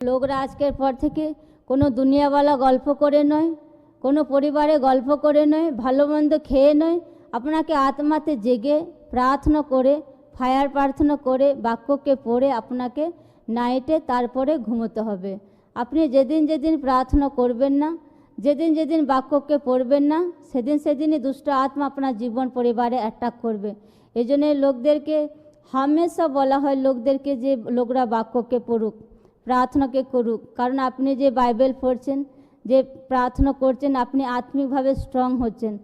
লোকরা আজকের পর থেকে কোনো দুনিয়াওয়ালা গল্প করে নয়, কোনো পরিবারে গল্প করে নয়, ভালো মন্দ খেয়ে নয়, আপনাকে আত্মাতে জেগে প্রার্থনা করে, ফায়ার প্রার্থনা করে, বাক্যকে পড়ে আপনাকে নাইটে তারপরে ঘুমোতে হবে। আপনি যেদিন যেদিন প্রার্থনা করবেন না, যেদিন যেদিন বাক্যকে পড়বেন না, সেদিন সেদিনই দুষ্ট আত্মা আপনার জীবন পরিবারে অ্যাটাক করবে। এই জন্য লোকদেরকে হামেশা বলা হয় লোকদেরকে যে লোকরা বাক্যকে পড়ুক, প্রার্থনাকে করুক। কারণ আপনি যে বাইবেল পড়ছেন, যে প্রার্থনা করছেন, আপনি আত্মিকভাবে স্ট্রং হচ্ছেন।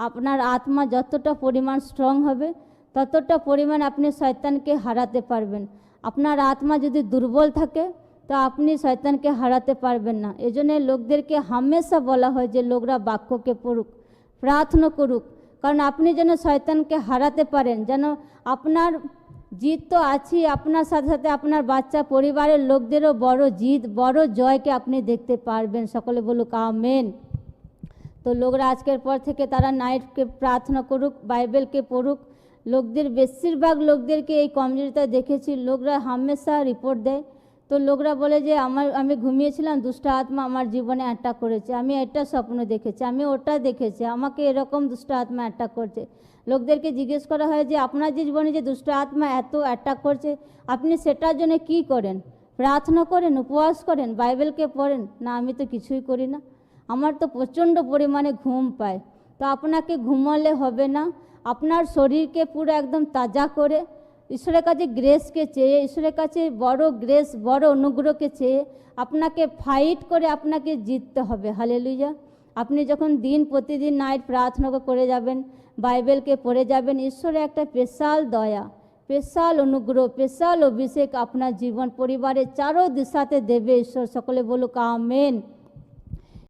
আপনার আত্মা যতটা পরিমাণ স্ট্রং হবে ততটা পরিমাণ আপনি শয়তানকে হারাতে পারবেন। আপনার আত্মা যদি দুর্বল থাকে তো আপনি শয়তানকে হারাতে পারবেন না। এই জন্য লোকদেরকে হামেশা বলা হয় যে লোকরা বাক্যকে পড়ুক, প্রার্থনা করুক। কারণ আপনি যেন শয়তানকে হারাতে পারেন, যেন আপনার জিত তো আছেই, আপনার সাথে সাথে আপনার বাচ্চা পরিবারের লোকদেরও বড় জিত, বড় জয়কে আপনি দেখতে পারবেন। সকলে বলুক আমেন। তো লোকরা আজকের পর থেকে তারা নাইটকে প্রার্থনা করুক, বাইবেলকে পড়ুক। লোকদের বেশিরভাগ লোকদেরকে এই কমজোরিটা দেখেছি, লোকরা হামেশা রিপোর্ট দেয়। তো লোকরা বলে যে আমি ঘুমিয়েছিলাম, দুষ্ট আত্মা আমার জীবনে অ্যাটাক করেছে, আমি এটা স্বপ্ন দেখেছি, আমি ওটা দেখেছি, আমাকে এরকম দুষ্ট আত্মা অ্যাটাক করছে। লোকদেরকে জিজ্ঞেস করা হয় যে আপনার যে জীবনে যে দুষ্ট আত্মা এত অ্যাটাক করছে, আপনি সেটার জন্য কি করেন? প্রার্থনা করেন, উপবাস করেন, বাইবেলকে পড়েন? না, আমি তো কিছুই করি না, আমার তো প্রচণ্ড পরিমাণে ঘুম পায়। তো আপনাকে ঘুমালে হবে না, আপনার শরীরকে পুরো একদম তাজা করে ঈশ্বরের কাছে গ্রেসকে চেয়ে, ঈশ্বরের কাছে বড় গ্রেস, বড় অনুগ্রহকে চেয়ে আপনাকে ফাইট করে আপনাকে জিততে হবে। হালেলুয়া। আপনি যখন দিন প্রতিদিন নাইট প্রার্থনা করে যাবেন, বাইবেলকে পড়ে যাবেন, ঈশ্বরের একটা স্পেশাল দয়া, স্পেশাল অনুগ্রহ, স্পেশাল অভিষেক আপনার জীবন পরিবারের চারো দিশাতে দেবে ঈশ্বর। সকলে বলুক আমেন।